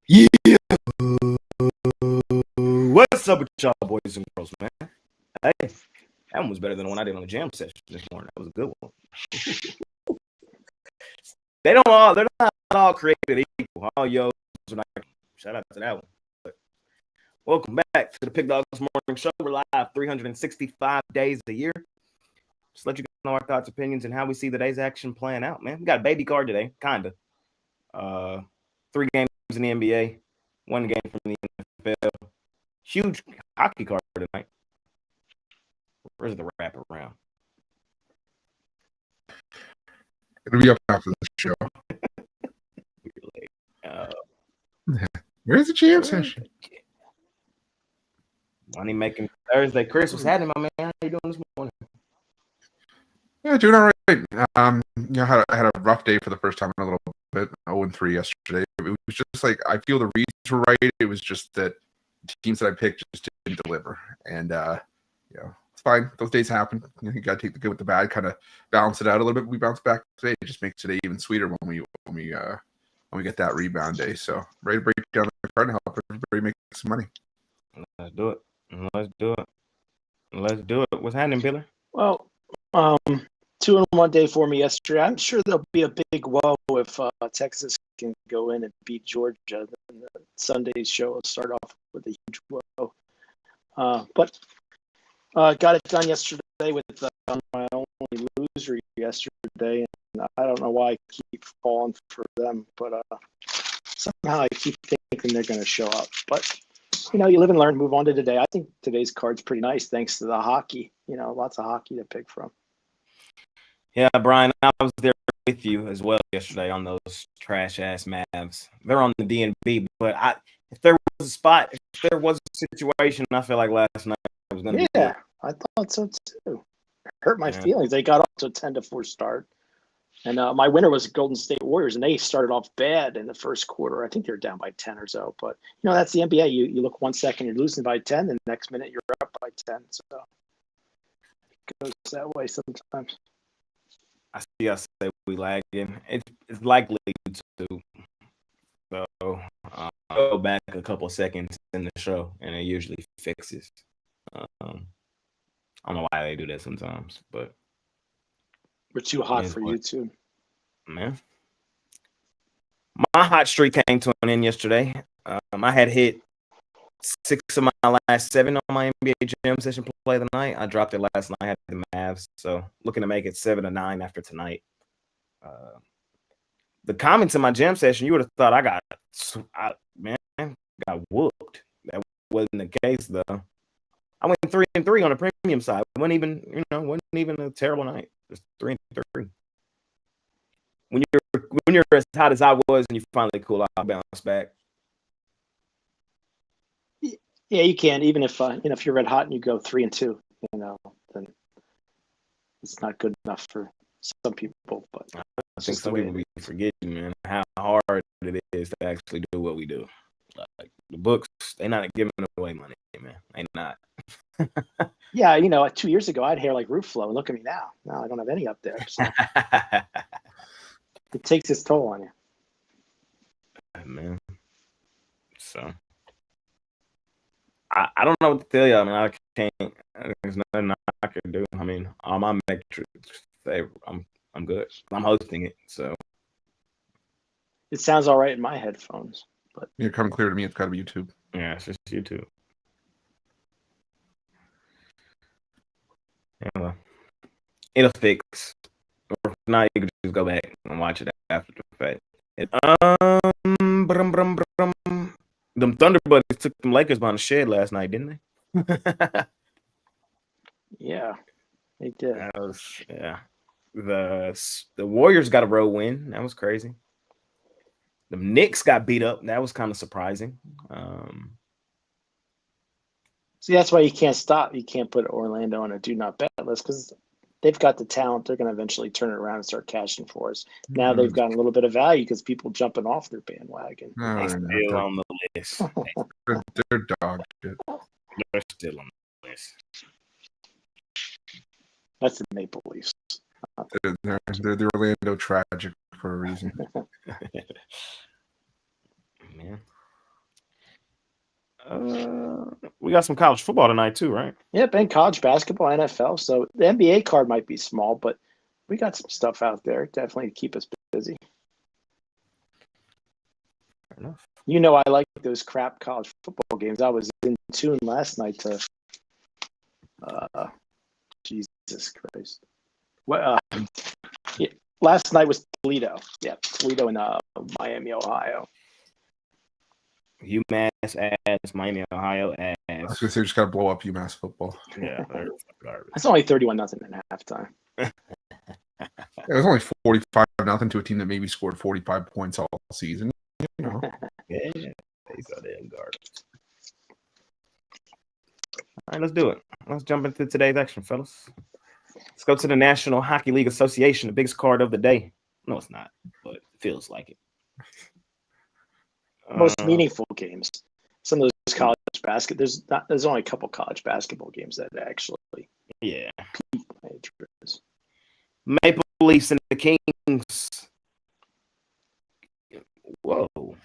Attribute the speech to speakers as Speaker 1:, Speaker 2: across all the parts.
Speaker 1: Yeah. What's up with y'all boys and girls, man? Hey, that one was better than the one I did on the jam session this morning. That was a good one. They're not all created equal. All yo, shout out to that one. But welcome back to the Pick Dawgz Morning Show. We're live 365 days a year. Just let you guys know our thoughts, opinions, and how we see the day's action playing out, man. We got a baby card today, kind of. 3 games in the NBA, 1 game from the NFL. Huge hockey card tonight. Where's the wrap around?
Speaker 2: It'll be up after the show. Where's the jam session?
Speaker 1: Money making Thursday. Chris, what's happening, my man? How you doing this morning?
Speaker 2: Yeah, doing all right. I had a rough day for the first time in a little bit. 0-3 yesterday. It was just like I feel the reads were right. It was just that the teams that I picked just didn't deliver, and it's fine. Those days happen. You got to take the good with the bad, kind of balance it out a little bit. We bounce back today. It just makes today even sweeter when we get that rebound day. So ready to break down the card and help everybody make some money.
Speaker 1: Let's do it. What's happening, Biller?
Speaker 3: Well, 2-1 day for me yesterday. I'm sure there'll be a big woe if Texas can go in and beat Georgia. Then Sunday's show will start off with a huge woe. But got it done yesterday with my only loser yesterday, and I don't know why I keep falling for them, but somehow I keep thinking they're going to show up. But you live and learn. Move on to today. I think today's card's pretty nice, thanks to the hockey. Lots of hockey to pick from.
Speaker 1: Yeah, Brian, I was there with you as well yesterday on those trash ass Mavs. They're on the DNB, but if there was a spot, if there was a situation, I feel like last night was going to be.
Speaker 3: Yeah, I thought so too. It hurt my feelings. They got off to a 10-4 start, and my winner was Golden State Warriors, and they started off bad in the first quarter. I think they're down by 10 or so, but that's the NBA. You look 1 second, you're losing by 10, and the next minute you're up by 10. So it goes that way sometimes.
Speaker 1: I see us say we lagging. It's likely to. So go back a couple seconds in the show, and it usually fixes. I don't know why they do that sometimes, but
Speaker 3: we're too hot for YouTube.
Speaker 1: Man, my hot streak came to an end yesterday. I had hit 6 of my last 7 on my NBA jam session play of the night. I dropped it last night. I had the Mavs, so looking to make it 7-9 after tonight. The comments in my jam session, you would have thought I got whooped. That wasn't the case though. I went 3-3 on the premium side. It wasn't even a terrible night. Just 3-3. When you're as hot as I was and you finally cool out, bounce back.
Speaker 3: Yeah, you can. Even if if you're red hot and you go 3-2, then it's not good enough for some people. But
Speaker 1: I think some people be forgetting, man, how hard it is to actually do what we do. Like the books, they're not giving away money, man. They not.
Speaker 3: Yeah, 2 years ago I had hair like roof flow, and look at me now. Now I don't have any up there. So. It takes its toll on you.
Speaker 1: Man. So I don't know what to tell you. I mean, I can't. There's nothing I can do. I mean, all my metrics say I'm good. I'm hosting it, so
Speaker 3: it sounds all right in my headphones. But
Speaker 2: you're coming clear to me. It's got to be YouTube.
Speaker 1: Yeah, it's just YouTube. Yeah, well, it'll fix. Or if not, you can just go back and watch it after the fact. Them Thunder Buddies took them Lakers by the shed last night, didn't they?
Speaker 3: Yeah, they did.
Speaker 1: The Warriors got a road win. That was crazy. The Knicks got beat up. That was kind of surprising.
Speaker 3: See, that's why you can't stop. You can't put Orlando on a do not bet list because they've got the talent. They're going to eventually turn it around and start cashing for us. Now they've gotten a little bit of value because people jumping off their bandwagon.
Speaker 1: They're still on the list.
Speaker 2: They're dog shit.
Speaker 1: They're still on the list.
Speaker 3: That's the Maple Leafs.
Speaker 2: They're the Orlando Tragic for a reason.
Speaker 1: Man. We got some college football tonight too, right?
Speaker 3: Yep, and college basketball, NFL. So the NBA card might be small, but we got some stuff out there definitely to keep us busy.
Speaker 1: Fair enough.
Speaker 3: You know, I like those crap college football games. I was in tune last night to Jesus Christ. Well, yeah, last night was Toledo. Yeah, Toledo in Miami, Ohio.
Speaker 1: UMass ass, Miami, Ohio
Speaker 2: I was
Speaker 1: ass.
Speaker 2: gonna say we just gotta blow up UMass football.
Speaker 1: Yeah, they're garbage.
Speaker 3: It's only 31-0 at halftime.
Speaker 2: It was only 45-0 to a team that maybe scored 45 points all season. You know.
Speaker 1: Yeah, they so damn garbage. All right, let's do it. Let's jump into today's action, fellas. Let's go to the National Hockey League Association, the biggest card of the day. No, it's not, but it feels like it.
Speaker 3: Most meaningful games. Some of those college basket. There's only a couple college basketball games that actually.
Speaker 1: Yeah.
Speaker 3: Peak my interest.
Speaker 1: Maple Leafs and the Kings. Whoa.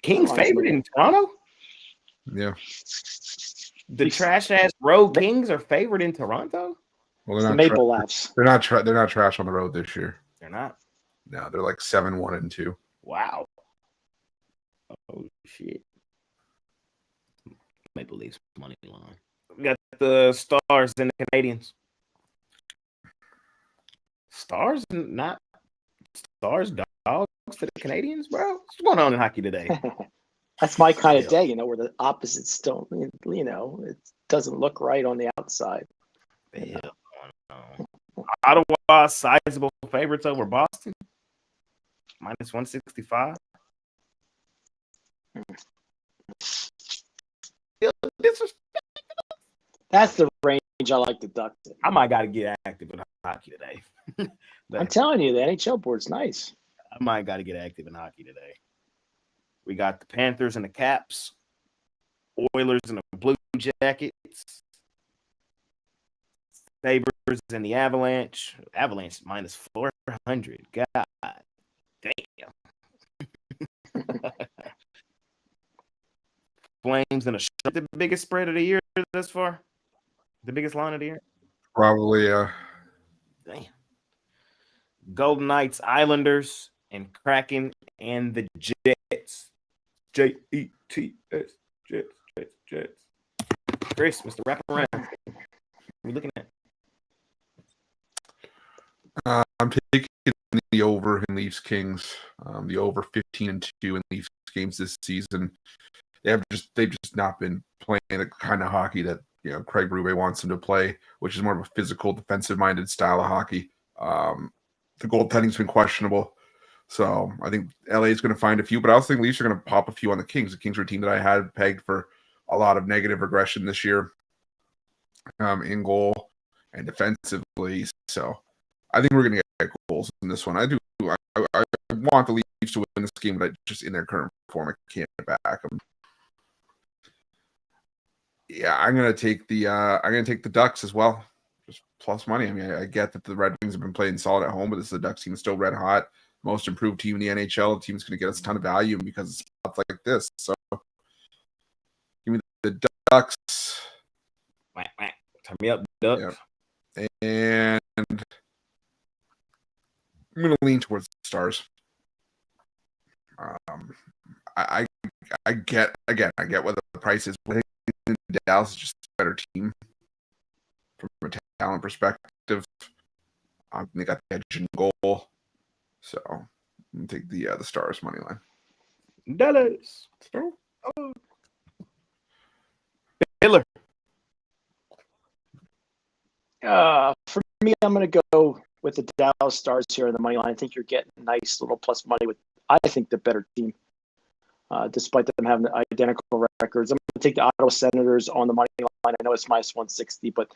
Speaker 1: Kings favored in Toronto?
Speaker 2: Yeah.
Speaker 1: The trash ass road Kings are favored in Toronto?
Speaker 2: Well,
Speaker 3: It's
Speaker 2: they're
Speaker 3: the
Speaker 2: not.
Speaker 3: Maple Laughs.
Speaker 2: They're not. They're not trash on the road this year.
Speaker 1: They're not.
Speaker 2: No, they're like 7-1-2.
Speaker 1: Wow. Oh shit. Maple Leafs money line. We got the Stars and the Canadians. Stars not Stars dogs to the Canadians, bro. What's going on in hockey today?
Speaker 3: That's my kind of day, you know, where the opposites don't, you know, it doesn't look right on the outside.
Speaker 1: Yeah. Ottawa sizable favorites over Boston. Minus 165.
Speaker 3: That's the range I like the Ducks in.
Speaker 1: I might got to get active in hockey today.
Speaker 3: I'm telling you, the NHL board's nice.
Speaker 1: I might got to get active in hockey today. We got the Panthers and the Caps, Oilers and the Blue Jackets, Sabres and the Avalanche. Avalanche minus 400. God damn. Flames and a the biggest spread of the year thus far. The biggest line of the year.
Speaker 2: Probably.
Speaker 1: Damn. Golden Knights, Islanders, and Kraken and the Jets. Jets. Jets. Chris, Mr. Wraparound. What are you looking at?
Speaker 2: I'm taking the over in Leafs Kings. The over 15-2 in Leafs games this season. They've just not been playing the kind of hockey that Craig Berube wants them to play, which is more of a physical, defensive-minded style of hockey. The goaltending's been questionable, so I think LA is going to find a few. But I also think Leafs are going to pop a few on the Kings. The Kings are a team that I had pegged for a lot of negative regression this year, in goal and defensively. So I think we're going to get goals in this one. I do. I want the Leafs to win this game, but just in their current form, I can't back them. Yeah, I'm gonna take the Ducks as well, just plus money. I mean, I get that the Red Wings have been playing solid at home, but this is the Ducks team still red hot, most improved team in the NHL. The team's gonna get us a ton of value because it's spots like this. So give me the Ducks.
Speaker 1: Turn me up, Ducks.
Speaker 2: Yep. And I'm gonna lean towards the Stars. I get what the price is. Dallas is just a better team from a talent perspective. They got the edge in goal, so I'm gonna take the Stars money line.
Speaker 1: Dallas. Baylor.
Speaker 3: For me, I'm going to go with the Dallas Stars here in the money line. I think you're getting nice little plus money with, I think, the better team. Despite them having identical records. I'm going to take the Ottawa Senators on the money line. I know it's minus 160, but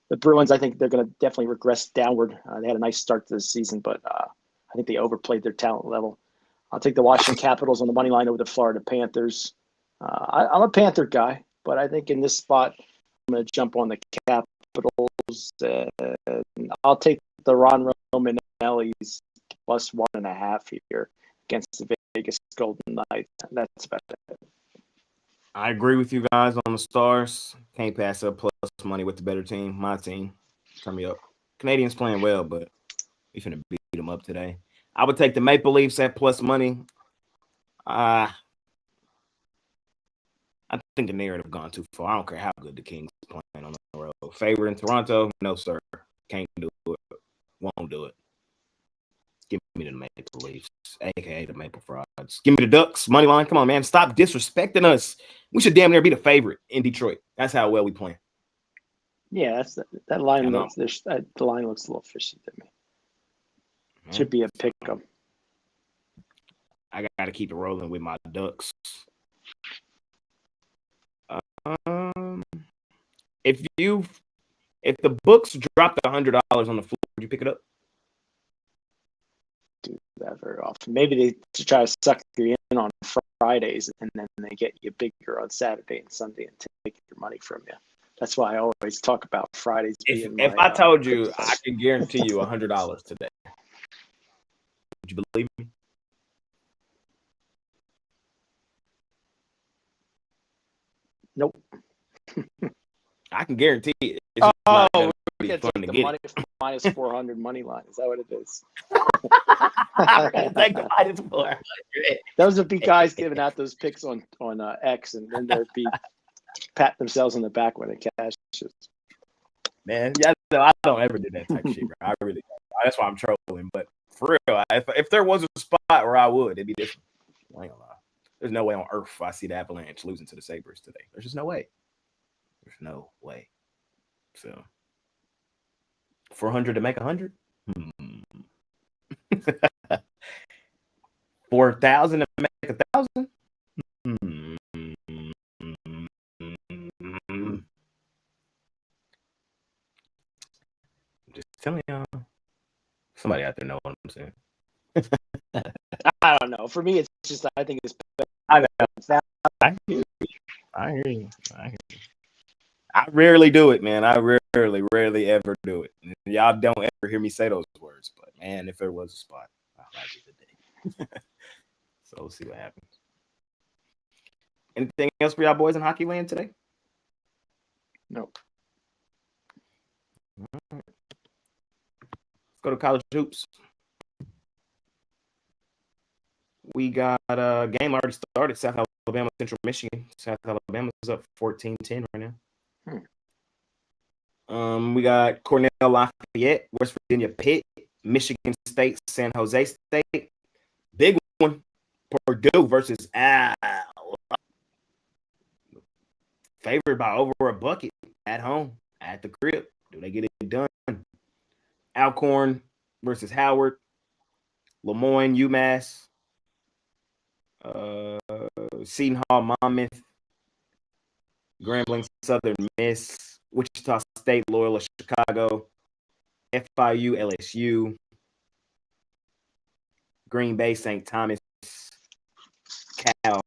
Speaker 3: the Bruins, I think they're going to definitely regress downward. They had a nice start to the season, but I think they overplayed their talent level. I'll take the Washington Capitals on the money line over the Florida Panthers. I'm a Panther guy, but I think in this spot, I'm going to jump on the Capitals. And I'll take the Ron Romanelli's plus 1.5 here against the Vegas Golden Knights. That's about it.
Speaker 1: I agree with you guys on the Stars. Can't pass up plus money with the better team. My team. Turn me up. Canadians playing well, but we finna beat them up today. I would take the Maple Leafs at plus money. I think the narrative gone too far. I don't care how good the Kings is playing on the road. Favorite in Toronto? No, sir. Can't do it. Won't do it. Give me the Maple Leafs, aka the Maple Frauds. Give me the Ducks. Money line. Come on, man. Stop disrespecting us. We should damn near be the favorite in Detroit. That's how well we playing.
Speaker 3: Yeah, that line looks. The line looks a little fishy to me. Should be a pick 'em.
Speaker 1: I got to keep it rolling with my Ducks. If the books dropped $100 on the floor, would you pick it up?
Speaker 3: Do that very often. Maybe they try to suck you in on Fridays, and then they get you bigger on Saturday and Sunday and take your money from you. That's why I always talk about Fridays.
Speaker 1: If I told you I can guarantee you $100 today, would you believe me?
Speaker 3: Nope.
Speaker 1: I can guarantee it.
Speaker 3: It's not gonna be fun to get money minus 400 money line. Is that what it is?
Speaker 1: Take the minus 400.
Speaker 3: Those would be guys giving out those picks on X, and then they'd be patting themselves on the back when it cashes.
Speaker 1: Man, yeah, I don't ever do that type of shit, bro. I really don't. That's why I'm trolling. But for real, if there was a spot where I would, it'd be different. I ain't gonna lie. There's no way on earth I see the Avalanche losing to the Sabres today. There's just no way. There's no way. So 400 to make 100? 4,000 to make 1,000? Just telling y'all. Somebody out there know what I'm saying.
Speaker 3: I don't know. For me, it's just I think it's better.
Speaker 1: I know. I hear you. I rarely do it, man. I rarely ever do it. And y'all don't ever hear me say those words. But, man, if there was a spot, I'll have it today. So we'll see what happens. Anything else for y'all boys in hockey land today?
Speaker 3: Nope.
Speaker 1: All right. Let's go to college hoops. We got a game already started. South Alabama, Central Michigan. South Alabama's up 14-10 right now. We got Cornell Lafayette, West Virginia Pitt, Michigan State, San Jose State. Big one, Purdue versus Al. Favored by over a bucket at home, at the crib. Do they get it done? Alcorn versus Howard. Lemoyne, UMass. Seton Hall, Monmouth. Grambling, Southern Miss. Wichita State, Loyola, Chicago. FIU, LSU. Green Bay, St. Thomas. Cal,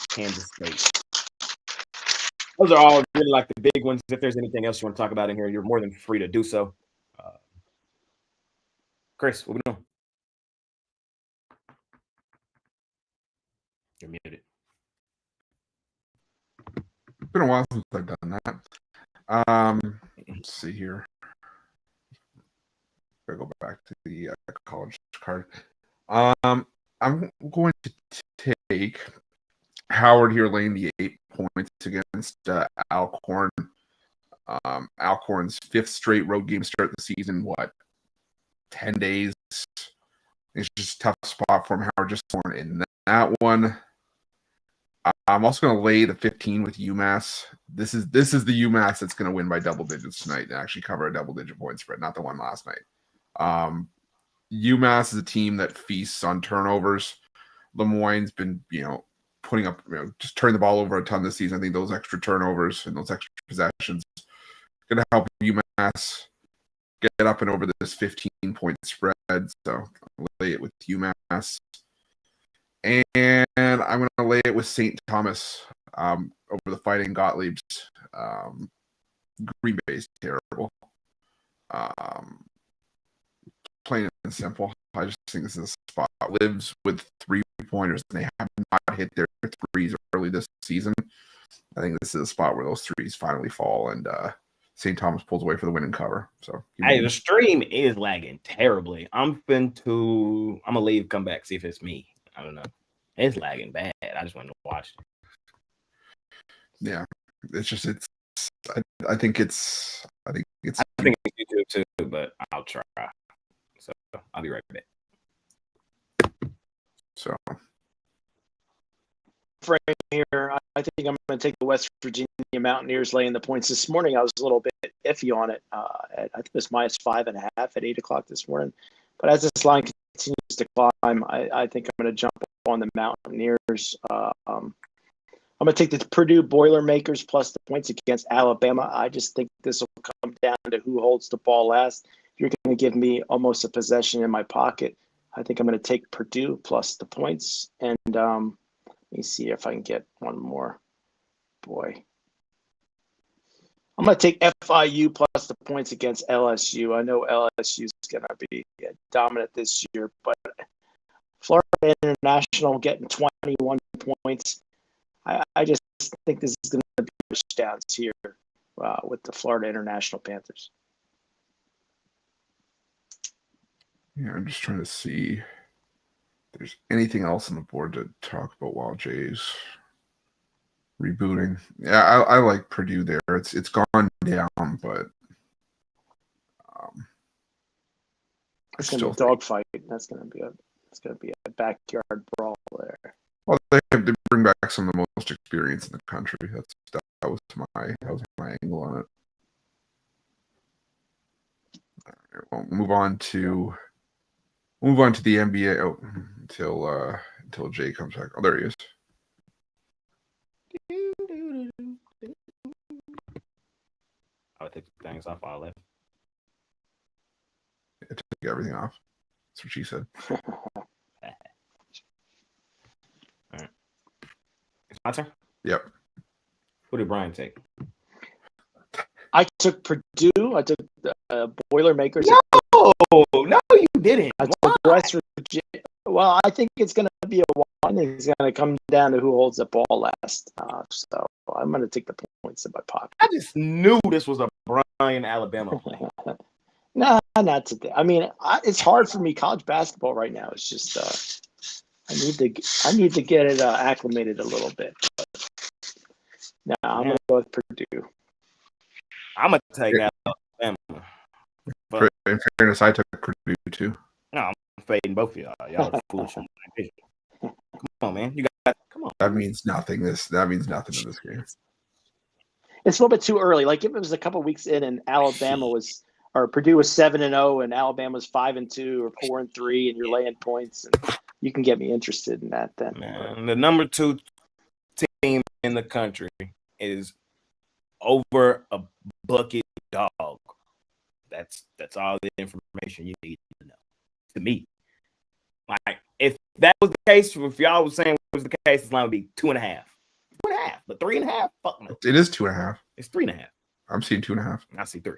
Speaker 1: Kansas State. Those are all really like the big ones. If there's anything else you want to talk about in here, you're more than free to do so. Chris, what we doing? You're muted.
Speaker 2: It's been a while since I've done that. Let's see here. Gotta go back to the college card. I'm going to take Howard here laying the 8 points against Alcorn. Alcorn's 5th straight road game start the season. 10 days. It's just a tough spot for him. Howard just won in that one. I'm also going to lay the 15 with UMass. This is the UMass that's going to win by double digits tonight and actually cover a double-digit point spread, not the one last night. UMass is a team that feasts on turnovers. Lemoyne's been, putting up, just turning the ball over a ton this season. I think those extra turnovers and those extra possessions are going to help UMass get up and over this 15-point spread. So I'll lay it with UMass. And I'm going to lay it with St. Thomas over the Fighting Gottliebs. Green Bay is terrible. Plain and simple. I just think this is a spot. Lives with 3-pointers, and they have not hit their threes early this season. I think this is a spot where those threes finally fall and St. Thomas pulls away for the win and cover. So
Speaker 1: hey, the stream is lagging terribly. I'm gonna leave, come back, see if it's me. I don't know. It's lagging bad. I just went to watch it.
Speaker 2: Yeah, I think it's
Speaker 1: YouTube too, but I'll try. So I'll be right back.
Speaker 2: So
Speaker 3: frame here, I think I'm going to take the West Virginia Mountaineers laying the points this morning. I was a little bit iffy on it. I think it was -5.5 at 8 o'clock this morning. But as this line continues to climb, I think I'm going to jump on the Mountaineers. I'm going to take the Purdue Boilermakers plus the points against Alabama. I just think this will come down to who holds the ball last. If you're going to give me almost a possession in my pocket, I think I'm going to take Purdue plus the points. And let me see if I can get one more. Boy. I'm going to take FIU plus the points against LSU. I know LSU is going to be dominant this year, but Florida International getting 21 points. I just think this is going to be touchdowns here with the Florida International Panthers.
Speaker 2: Yeah, I'm just trying to see if there's anything else on the board to talk about while Jay's rebooting. Yeah, I like Purdue there. It's gone down, but
Speaker 3: it's going to be a dogfight. That's going to be a backyard brawl there.
Speaker 2: Well, they bring back some of the most experience in the country. That was my angle on it. All right, we'll move on to the NBA until Jay comes back. Oh, there he is.
Speaker 1: I'll take things off all left.
Speaker 2: Yeah, take everything off. That's what she said.
Speaker 1: All right. It's my turn?
Speaker 2: Yep.
Speaker 1: Who did Brian take?
Speaker 3: I took Purdue. I took the Boilermakers.
Speaker 1: No, you didn't.
Speaker 3: I took West Virginia. Well, I think it's going to be a one. It's going to come down to who holds the ball last. So I'm going to take the points in my pocket.
Speaker 1: I just knew this was a Brian Alabama play.
Speaker 3: No, not today. I mean, it's hard for me. College basketball right now is just I need to get it acclimated a little bit. But no, I'm going to go with Purdue.
Speaker 1: I'm going to take Alabama.
Speaker 2: But in fairness, I took Purdue too.
Speaker 1: No, I'm fading both of y'all. Y'all are foolish. Come on, man. Come on.
Speaker 2: That means nothing. That means nothing in this game.
Speaker 3: It's a little bit too early. Like if it was a couple weeks in and Purdue was 7-0 and Alabama was 5-2 or 4-3 and you're laying points, and you can get me interested in that then.
Speaker 1: Man, the number 2 team in the country is over a bucket dog. That's all the information you need to know. To me, like if that was the case, if y'all was saying it was the case, this line would be 2.5, but 3.5. Fuck no.
Speaker 2: It is 2.5.
Speaker 1: It's 3.5.
Speaker 2: I'm seeing 2.5.
Speaker 1: I see 3.5.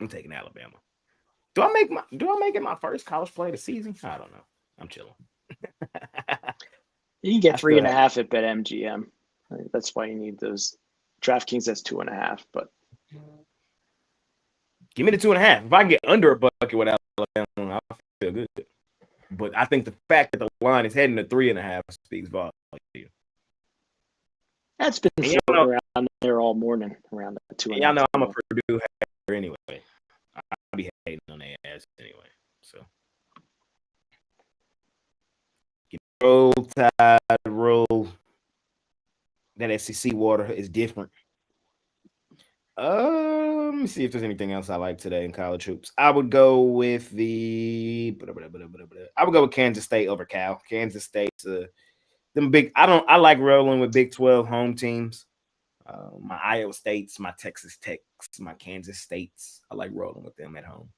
Speaker 1: I'm taking Alabama. Do I make it my first college play of the season? I don't know. I'm chilling.
Speaker 3: You can get 3.5 at BetMGM. That's why you need those. DraftKings, that's 2.5. But
Speaker 1: give me the 2.5. If I can get under a bucket with Alabama, I feel good. But I think the fact that the line is heading to 3.5 speaks volumes.
Speaker 3: That's been floating around there all morning, around the 2.5.
Speaker 1: Y'all know I'm a Purdue hater anyway. I'll be hating on their ass anyway. So roll tide, roll. That SEC water is different. Let me see if there's anything else I like today in college hoops. I would go with Kansas State over Cal. Kansas State's them big. I like rolling with Big 12 home teams. My Iowa States, my Texas Techs, my Kansas States. I like rolling with them at home.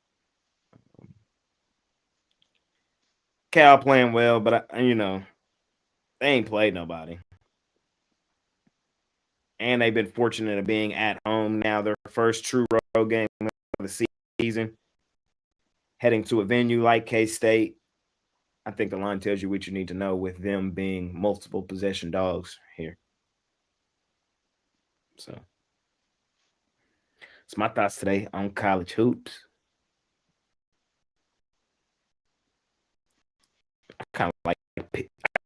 Speaker 1: Cal playing well, but they ain't played nobody. And they've been fortunate of being at home now. Their first true road game of the season. Heading to a venue like K-State. I think the line tells you what you need to know with them being multiple possession dogs here. So it's my thoughts today on college hoops. I kind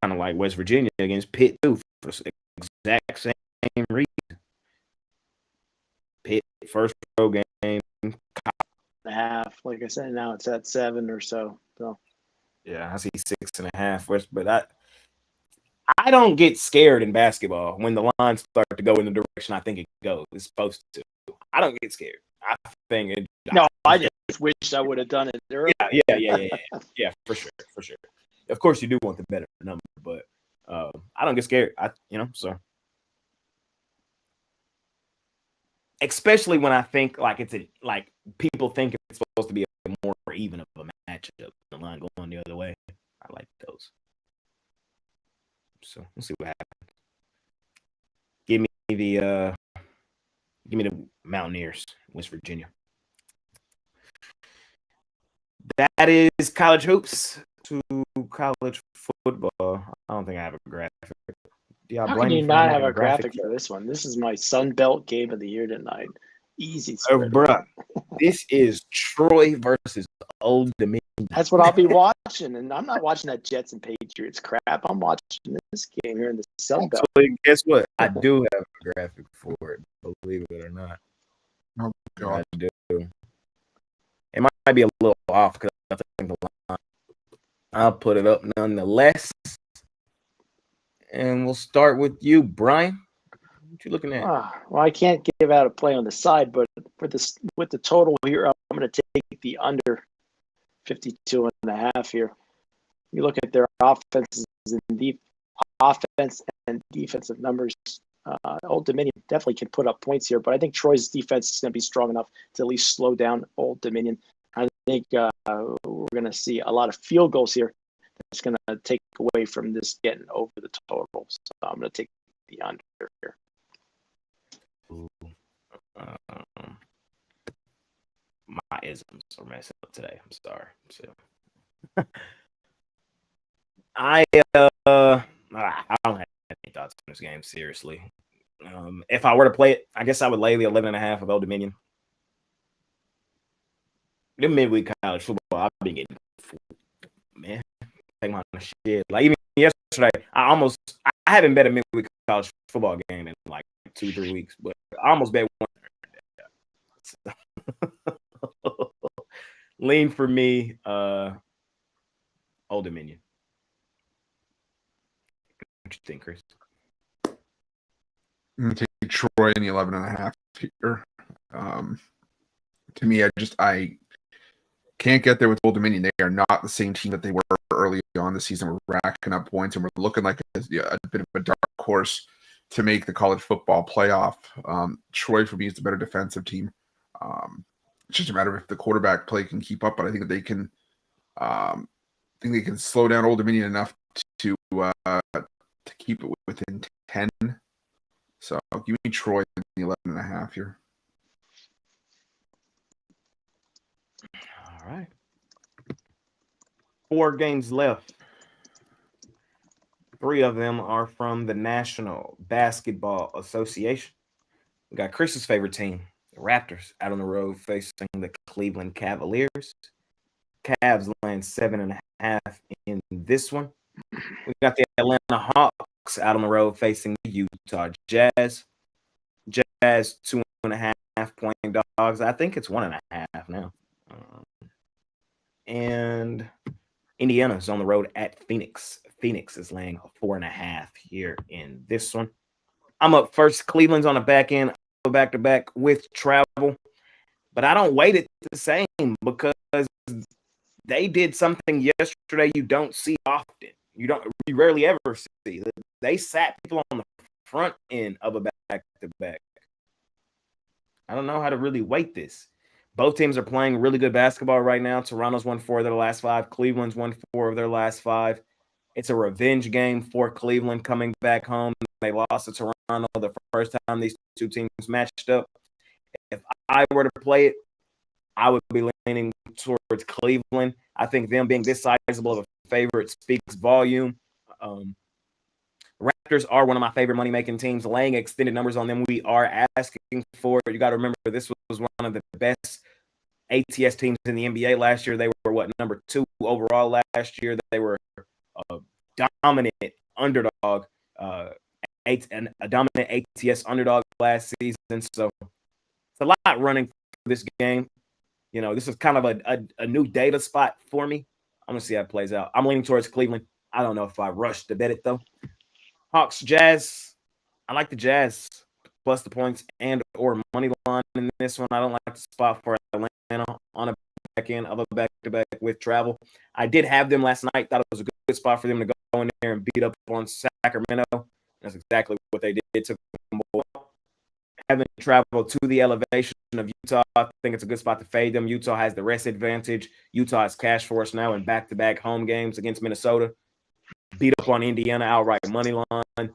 Speaker 1: of like West Virginia against Pitt too for the exact same reason. Pitt first road game.
Speaker 3: Half, like I said, now it's at 7 or so. So
Speaker 1: yeah, I see 6.5. But I don't get scared in basketball when the lines start to go in the direction I think it goes. It's supposed to. I don't get scared. I think it.
Speaker 3: No, I just wish I would have done it earlier.
Speaker 1: Yeah, for sure. Of course, you do want the better number, but I don't get scared. So especially when I think like people think it's supposed to be a more even of a matchup. The line going the other way. I like those. So we'll see what happens. Give me the Mountaineers, West Virginia. That is college hoops to college football. I don't think I have a graphic.
Speaker 3: How can you not have a graphic for this one? This is my Sun Belt game of the year tonight. Easy spread.
Speaker 1: Bro, this is Troy versus Old Dominion.
Speaker 3: That's what I'll be watching, and I'm not watching that Jets and Patriots crap. I'm watching this game here in the Sun Belt.
Speaker 1: So guess what? I do have a graphic for it, believe it or not.
Speaker 2: Oh, God.
Speaker 1: I do. It might be a little off because I think the line. I'll put it up nonetheless. And we'll start with you, Brian. What you looking at?
Speaker 3: Well, I can't give out a play on the side, but with the total here, I'm going to take the under 52.5 here. You look at their offenses and offense and defensive numbers. Old Dominion definitely can put up points here, but I think Troy's defense is going to be strong enough to at least slow down Old Dominion. I think we're going to see a lot of field goals here. That's going to take away from this getting over the total. So I'm going to take the under here.
Speaker 1: My isms are messing up today. I'm sorry. So I don't have any thoughts on this game, seriously. If I were to play it, I guess I would lay the 11.5 of Old Dominion. The midweek college football, I've been getting man. Take my shit. Like even yesterday, I haven't bet a midweek college football game in like 2-3 weeks, but I almost bet one. Lean for me, Old Dominion. What you think, Chris?
Speaker 2: I'm going to take Troy in the 11.5 here. To me, I can't get there with Old Dominion. They are not the same team that they were early on the season. We're racking up points, and we're looking like a bit of a dark horse to make the college football playoff. Troy, for me, is the better defensive team. It's just a matter of if the quarterback play can keep up, but I think that they can. I think they can slow down Old Dominion enough to keep it within 10. So give me Troy in the 11.5 here.
Speaker 1: All right. 4 games left. 3 of them are from the National Basketball Association. We got Chris's favorite team, the Raptors, out on the road facing the Cleveland Cavaliers. Cavs laying 7.5 in this one. We got the Atlanta Hawks out on the road facing the Utah Jazz. Jazz 2.5 point dogs. I think it's 1.5 now. And Indiana's on the road at Phoenix. Phoenix is laying 4.5 here in this one. I'm up first. Cleveland's on the back end, back-to-back with travel. But I don't weight it the same because they did something yesterday you don't see often. You rarely ever see. They sat people on the front end of a back-to-back. I don't know how to really weight this. Both teams are playing really good basketball right now. Toronto's won 4 of their last 5. Cleveland's won 4 of their last 5. It's a revenge game for Cleveland coming back home. They lost to Toronto the first time these two teams matched up. If I were to play it, I would be leaning towards Cleveland. I think them being this sizable of a favorite speaks volume. Raptors are one of my favorite money-making teams. Laying extended numbers on them, we are asking for it. You got to remember, this was one of the best ATS teams in the NBA last year. They were, number 2 overall last year. They were a dominant underdog, a dominant ATS underdog last season. So it's a lot running for this game. This is kind of a new data spot for me. I'm going to see how it plays out. I'm leaning towards Cleveland. I don't know if I rush to bet it, though. Hawks, Jazz. I like the Jazz plus the points and or money line in this one. I don't like the spot for Atlanta on a back end of a back-to-back with travel. I did have them last night. Thought it was a good spot for them to go in there and beat up on Sacramento. That's exactly what they did. Took them ball. Having traveled to the elevation of Utah, I think it's a good spot to fade them. Utah has the rest advantage. Utah is cash for us now in back-to-back home games against Minnesota. Beat up on Indiana outright money line.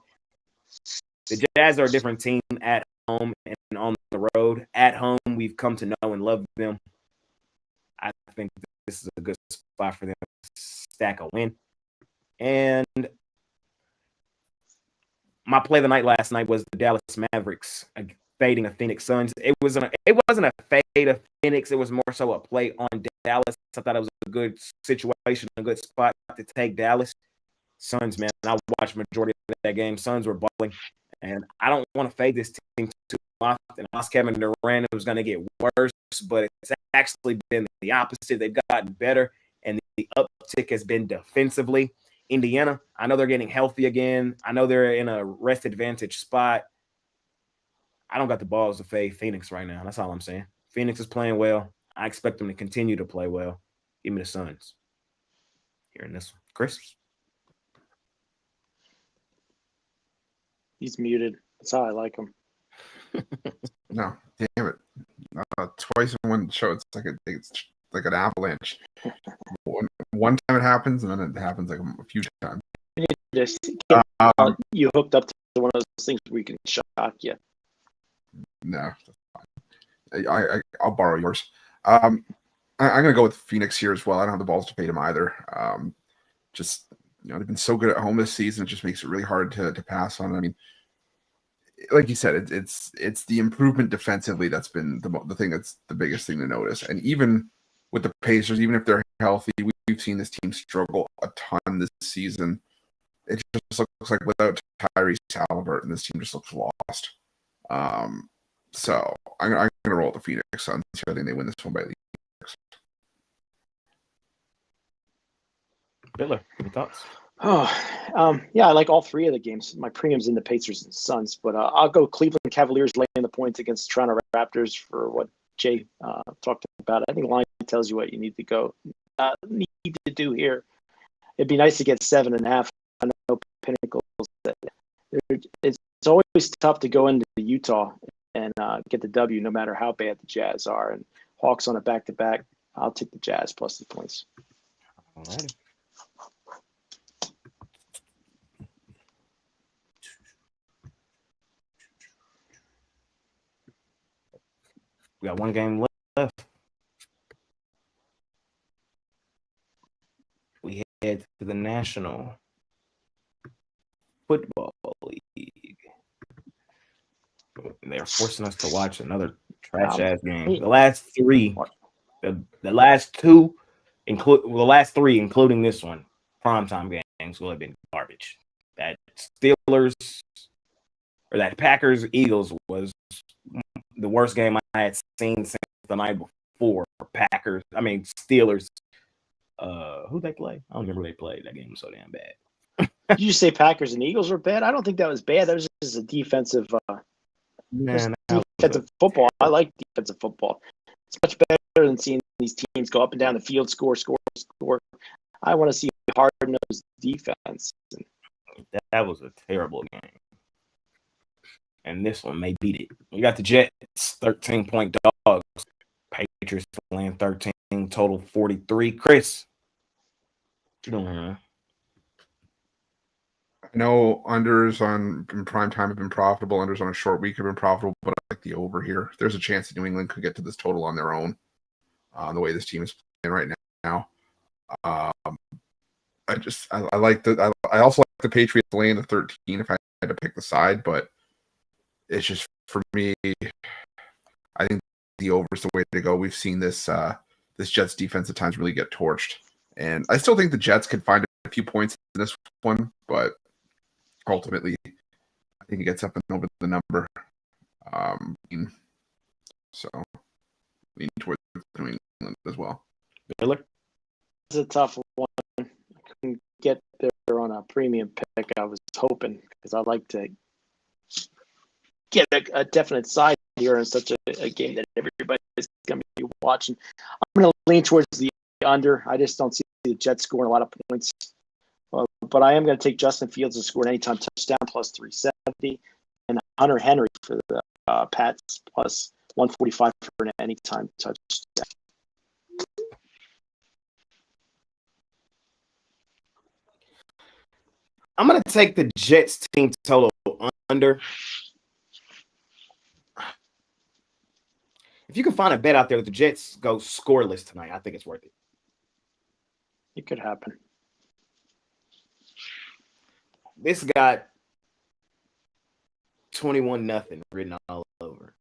Speaker 1: The Jazz are a different team at home and on the road. At home, we've come to know and love them. I think this is a good spot for them to stack a win. And my play of the night last night was the Dallas Mavericks fading a Phoenix Suns. It wasn't a fade of Phoenix. It was more so a play on Dallas. I thought it was a good situation, a good spot to take Dallas. Suns, man, I watched majority of that game. Suns were balling, and I don't want to fade this team too often. I lost Kevin Durant. It was going to get worse, but it's actually been the opposite. They've gotten better, and the uptick has been defensively. Indiana, I know they're getting healthy again. I know they're in a rest advantage spot. I don't got the balls to fade Phoenix right now. That's all I'm saying. Phoenix is playing well. I expect them to continue to play well. Give me the Suns here in this one. Chris?
Speaker 3: He's muted. That's how I like him.
Speaker 2: No, damn it. Twice in one show, it's like an avalanche. One time it happens, and then it happens like a few times.
Speaker 3: You hooked up to one of those things where we can shock you.
Speaker 2: No, that's fine. I'll borrow yours. I'm going to go with Phoenix here as well. I don't have the balls to fade them either. They've been so good at home this season. It just makes it really hard to pass on. I mean, like you said, it's the improvement defensively that's been the thing that's the biggest thing to notice. And even with the Pacers, even if they're healthy, we've seen this team struggle a ton this season. It just looks like without Tyrese Halliburton, this team just looks lost. So I'm going to roll the Phoenix Suns. I think they win this one by at least 6.
Speaker 1: Biller, your thoughts?
Speaker 3: Yeah, I like all 3 of the games. My premium's in the Pacers and Suns, but I'll go Cleveland Cavaliers laying the points against Toronto Raptors for what Jay talked about. I think line tells you what you need to do here. It'd be nice to get 7.5. I know Pinnacles. It's always tough to go into Utah and get the W, no matter how bad the Jazz are. And Hawks on a back-to-back. I'll take the Jazz plus the points.
Speaker 1: All right. We got one game left. We head to the National Football League. They're forcing us to watch another trash-ass game. The last 3, the last 2, the last 3, including this one, primetime games will have been garbage. That Packers-Eagles was the worst game I had seen since the night before. Steelers. Who'd they play? I don't remember who they played. That game was so damn bad.
Speaker 3: Did you say Packers and Eagles were bad? I don't think that was bad. That was just a defensive football. I like defensive football. It's much better than seeing these teams go up and down the field, score. I want to see hard-nosed defense.
Speaker 1: That was a terrible game. And this one may beat it. You got the Jets, 13-point dogs. Patriots laying 13, total 43. Chris, what you doing, man?
Speaker 2: I know unders in prime time have been profitable. Unders on a short week have been profitable, but I like the over here. There's a chance that New England could get to this total on their own. the way this team is playing right now. I like I also like the Patriots laying the 13 if I had to pick the side, but it's just for me, I think the over is the way to go. We've seen this Jets defense at times really get torched, and I still think the Jets could find a few points in this one, but ultimately, I think it gets up and over the number. So lean towards New England as well.
Speaker 1: Miller?
Speaker 3: It's a tough one. I couldn't get there on a premium pick. I was hoping because I like to get a definite side here in such a game that everybody's going to be watching. I'm going to lean towards the under. I just don't see the Jets scoring a lot of points. But I am going to take Justin Fields to score an anytime touchdown plus 370 and Hunter Henry for the Pats plus 145 for an anytime touchdown.
Speaker 1: I'm going to take the Jets team total under. If you can find a bet out there that the Jets go scoreless tonight, I think it's worth it.
Speaker 3: It could happen.
Speaker 1: This got 21-0 written all over.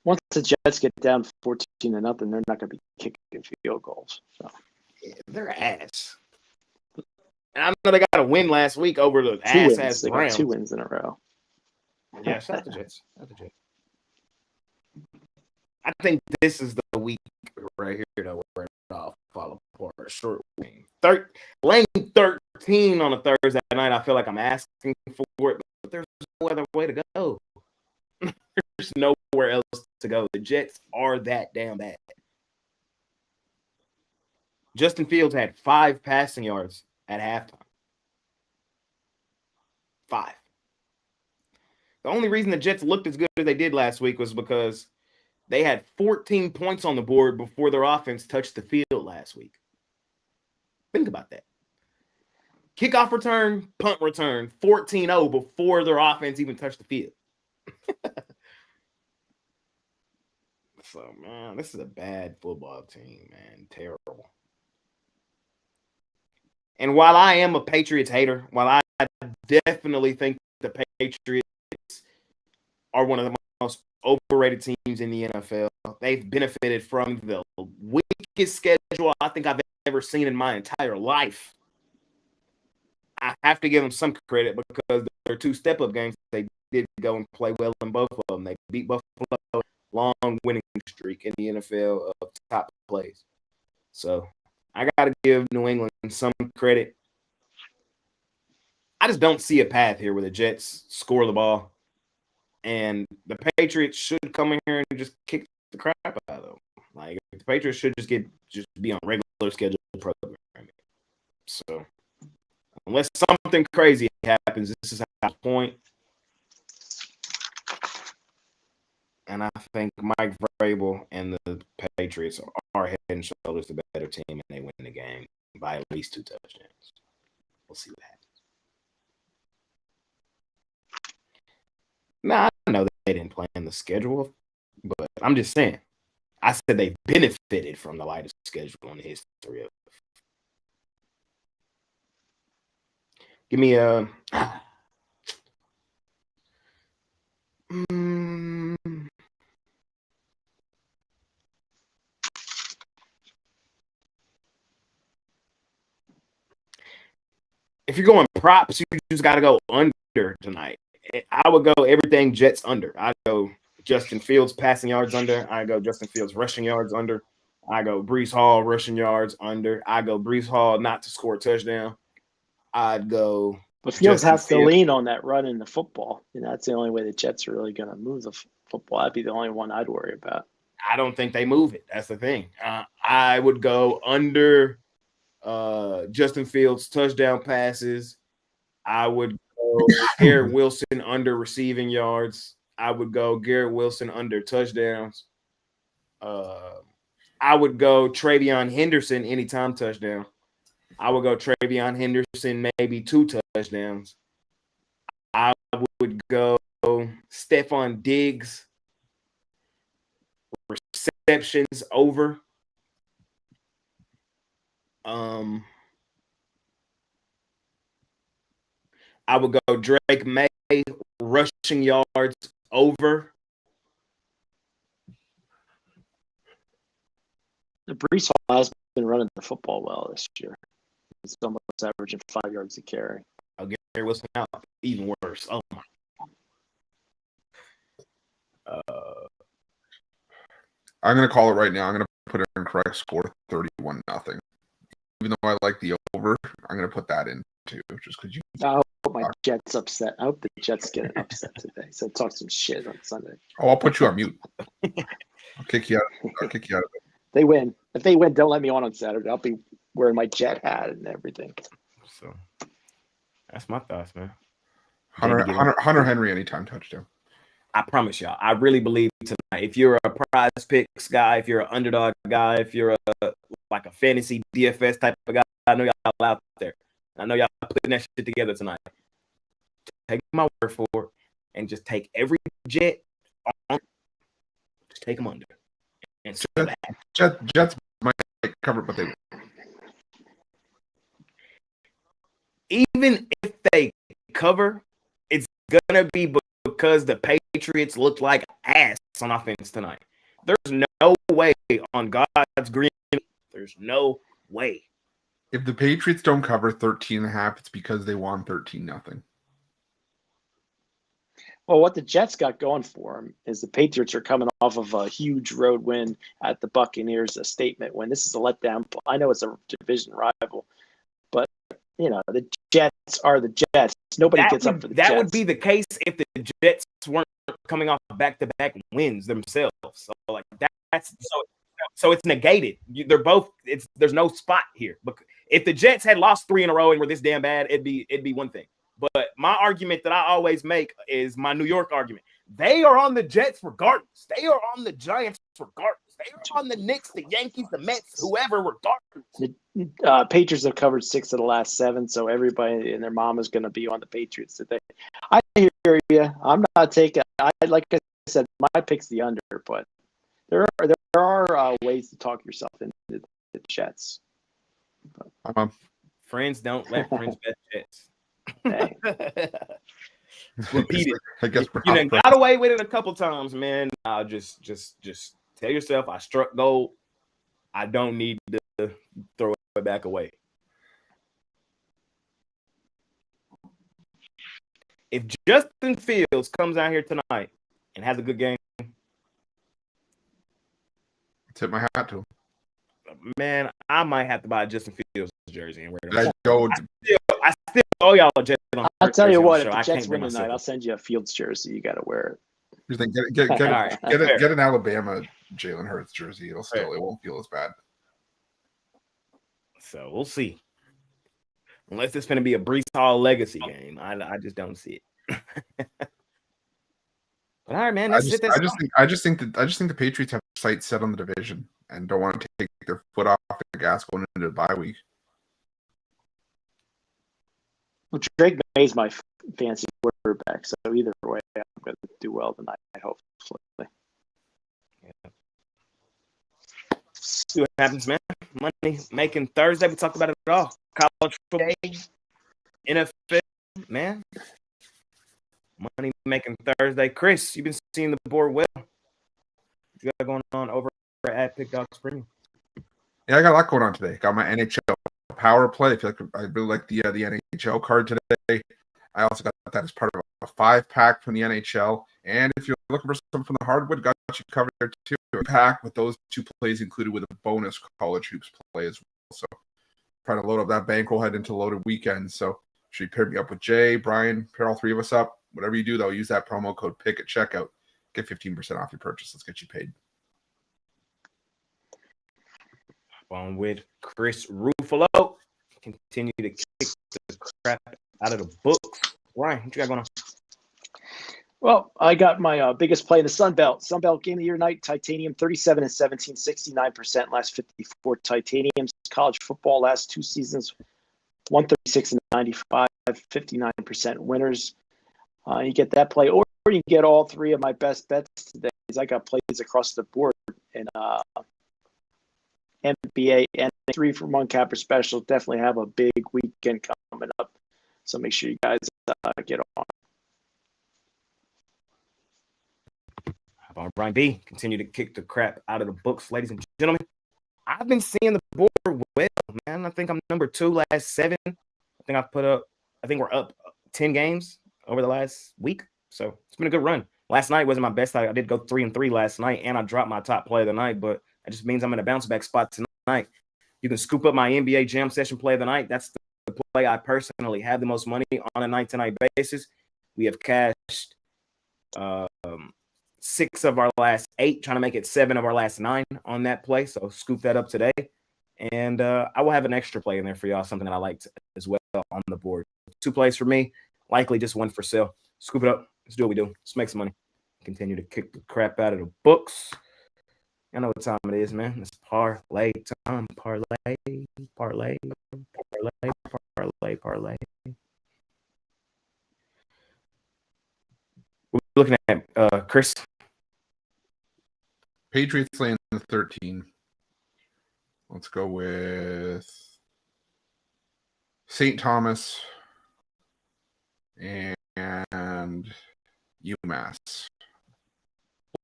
Speaker 3: Once the Jets get down 14-0, they're not going to be kicking field goals. So
Speaker 1: Yeah, they're ass. And I know they got a win last week over the ass
Speaker 3: They
Speaker 1: Browns.
Speaker 3: got 2 wins in a row.
Speaker 1: Yeah, shout out to Jets. I think this is the week right here though where it all fall apart. Short wing. Lane 13 on a Thursday night. I feel like I'm asking for it, but there's no other way to go. There's nowhere else to go. The Jets are that damn bad. Justin Fields had 5 passing yards at halftime. 5. The only reason the Jets looked as good as they did last week was because they had 14 points on the board before their offense touched the field last week. Think about that. Kickoff return, punt return, 14-0 before their offense even touched the field. So, man, this is a bad football team, man. Terrible. And while I am a Patriots hater, while I definitely think the Patriots are one of the most overrated teams in the NFL, they've benefited from the weakest schedule I think I've ever seen in my entire life. I have to give them some credit because their 2 step-up games, they did go and play well in both of them. They beat Buffalo, long winning streak in the NFL of top plays. So I got to give New England some credit. I just don't see a path here where the Jets score the ball and the Patriots should come in here and just kick the crap out of them. Like the Patriots should just be on regular schedule programming. So unless something crazy happens, this is our point. And I think Mike Vrabel and the Patriots are head and shoulders the better team, and they win the game by at least 2 touchdowns. We'll see what happens. Now, I know they didn't plan the schedule, but I'm just saying. I said they benefited from the lightest schedule in the history of. Give me a. If you're going props, you just got to go under tonight. I would go everything Jets under. I go Justin Fields passing yards under. I go Justin Fields rushing yards under. I go Breece Hall rushing yards under. I go Breece Hall not to score a touchdown. I'd go.
Speaker 3: But Fields has to lean on that run in the football. That's the only way the Jets are really going to move the football. That'd be the only one I'd worry about.
Speaker 1: I don't think they move it. That's the thing. I would go under Justin Fields touchdown passes. I would go Garrett Wilson under receiving yards. I would go Garrett Wilson under touchdowns. I would go Travion Henderson anytime touchdown. I would go Travion Henderson maybe 2 touchdowns. I would go Stephon Diggs receptions over. I would go Drake May rushing yards over.
Speaker 3: The Brees Hall has been running the football well this year. He's almost averaging 5 yards a carry.
Speaker 1: I'll get Gary Wilson out. Even worse. Oh my.
Speaker 2: I'm going to call it right now. I'm going to put it in correct score 31-0. Even though I like the over, I'm going to put that in too, just because you.
Speaker 3: I hope my Jets upset. I hope the Jets get upset today. So talk some shit on Sunday.
Speaker 2: Oh, I'll put you on mute. I'll kick you out. I'll kick you out of it.
Speaker 3: They win. If they win, don't let me on Saturday. I'll be wearing my Jet hat and everything.
Speaker 1: So that's my thoughts, man.
Speaker 2: Hunter Henry anytime touchdown.
Speaker 1: I promise y'all. I really believe tonight. If you're a prize picks guy, if you're an underdog guy, if you're a fantasy DFS type of guy, I know y'all out there. I know y'all putting that shit together tonight. Take my word for it and just take every Jet on. Just take them under. And
Speaker 2: Jets might cover, but they won't.
Speaker 1: Even if they cover, it's gonna be because the Patriots look like ass on offense tonight. There's no way on God's green. There's no way.
Speaker 2: If the Patriots don't cover 13.5, it's because they won 13-0.
Speaker 3: Well, what the Jets got going for them is the Patriots are coming off of a huge road win at the Buccaneers, a statement win. This is a letdown. I know it's a division rival, but the Jets are the Jets. Nobody gets up for the Jets.
Speaker 1: That would be the case if the Jets weren't coming off back-to-back wins themselves. So so it's negated. They're both. There's no spot here. But if the Jets had lost 3 in a row and were this damn bad, it'd be one thing. But my argument that I always make is my New York argument. They are on the Jets regardless. They are on the Giants regardless. They are on the Knicks, the Yankees, the Mets, whoever regardless.
Speaker 3: The Patriots have covered 6 of the last 7, so everybody and their mom is going to be on the Patriots today. I hear you. I'm not taking. Like I said, my pick's the under, but there are ways to talk yourself into the Jets.
Speaker 1: Friends don't let friends bet Jets.
Speaker 3: Hey.
Speaker 1: Repeat it.
Speaker 2: I guess
Speaker 1: you done got away with it a couple times, man. I'll just tell yourself I struck gold. I don't need to throw it back away. If Justin Fields comes out here tonight and has a good game,
Speaker 2: tip my hat to him.
Speaker 1: Man, I might have to buy a Justin Fields jersey and wear it. I still owe y'all a Jets.
Speaker 3: I'll tell you what, if the Jets win tonight, I'll send you a Fields jersey. You got to wear it.
Speaker 2: You think get an Alabama Jalen Hurts jersey? It won't feel as bad.
Speaker 1: So we'll see. Unless it's going to be a Brees Hall legacy game, I just don't see it. But all right, man.
Speaker 2: I just think the Patriots have sights set on the division and don't want to take their foot off the gas going into the bye week.
Speaker 3: Well, Drake May's my fancy quarterback, so either way, I'm going to do well tonight, hopefully.
Speaker 1: Yeah. See what happens, man. Money making Thursday. We talked about it all. College football, NFL, man. Money making Thursday. Chris, you've been seeing the board well. What you got going on over at PickDawgz Premium?
Speaker 2: Yeah, I got a lot going on today. Got my NHL power play. I really like the NHL card today. I also got that as part of a 5-pack from the NHL. And if you're looking for something from the hardwood, got you covered there too. A pack with those 2 plays included with a bonus college hoops play as well. So trying to load up that bankroll, head into loaded weekend. So should pair me up with Jay, Brian, pair all 3 of us up. Whatever you do, though, use that promo code PICK at checkout. Get 15% off your purchase. Let's get you paid.
Speaker 1: On with Chris Ruffalo. Continue to kick the crap out of the books. Ryan, what you got going on?
Speaker 3: Well, I got my biggest play in the Sun Belt. Sun Belt game of the year night, Titanium, 37-17, 69% last 54 Titaniums. College football last 2 seasons, 136-95, 59% winners. You get that play, or you get all three of my best bets today. I got plays across the board in NBA and 3-for-1 capper special. Definitely have a big weekend coming up, so make sure you guys get on.
Speaker 1: On Brian B, continue to kick the crap out of the books, ladies and gentlemen. I've been seeing the board well, man. I think I'm number 2 last 7. I think we're up 10 games over the last week. So it's been a good run. Last night wasn't my best. I did go 3-3 last night, and I dropped my top play of the night, but it just means I'm in a bounce back spot tonight. You can scoop up my NBA Jam Session play of the night. That's the play I personally have the most money on a night-to-night basis. We have cashed 6 of our last 8, trying to make it 7 of our last 9 on that play. So scoop that up today. And I will have an extra play in there for y'all, something that I liked as well on the board. 2 plays for me, likely just 1 for sale. Scoop it up. Let's do what we do. Let's make some money. Continue to kick the crap out of the books. I know what time it is, man. It's parlay time. Parlay. We're looking at Chris.
Speaker 2: Patriots laying the 13. Let's go with St. Thomas and UMass.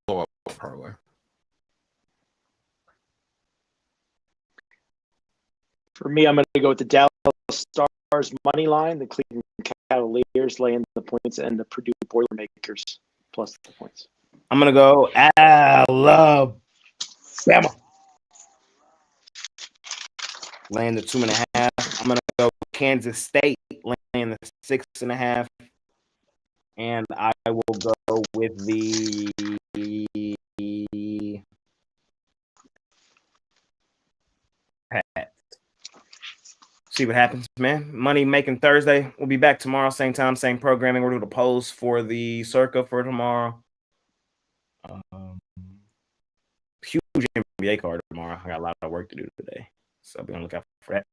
Speaker 2: Blow up parlay.
Speaker 3: For me, I'm going to go with the Dallas Stars money line, the Cleveland Cavaliers laying the points, and the Purdue Boilermakers plus the points.
Speaker 1: I'm going to go Alabama. Laying the 2.5. I'm going to go Kansas State laying the 6.5. And I will go with the Pats. See what happens, man. Money making Thursday. We'll be back tomorrow, same time, same programming. We're doing the polls for the Circa for tomorrow. Huge NBA card tomorrow. I got a lot of work to do today, so I'll be on the lookout for that.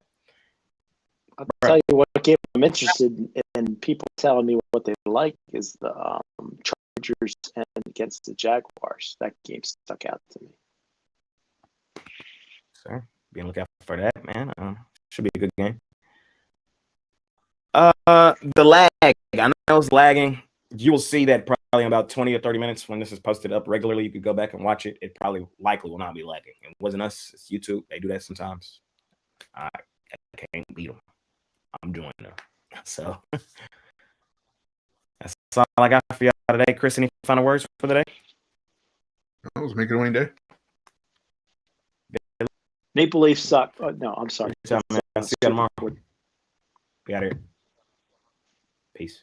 Speaker 3: I'll tell you what game I'm interested in. People telling me what they like is the Chargers and against the Jaguars. That game stuck out to me.
Speaker 1: So be on the lookout for that, man. Should be a good game. The lag. I know it's lagging. You will see that probably in about 20 or 30 minutes when this is posted up regularly. You could go back and watch it. It likely will not be lagging. It wasn't us. It's YouTube. They do that sometimes. I can't beat them. I'm joining them. So that's all I got for y'all today. Chris, any final words for the day?
Speaker 2: That was making a winning day.
Speaker 3: Maple Leafs suck. Oh, no, I'm sorry.
Speaker 1: See you tomorrow. We out here. Peace.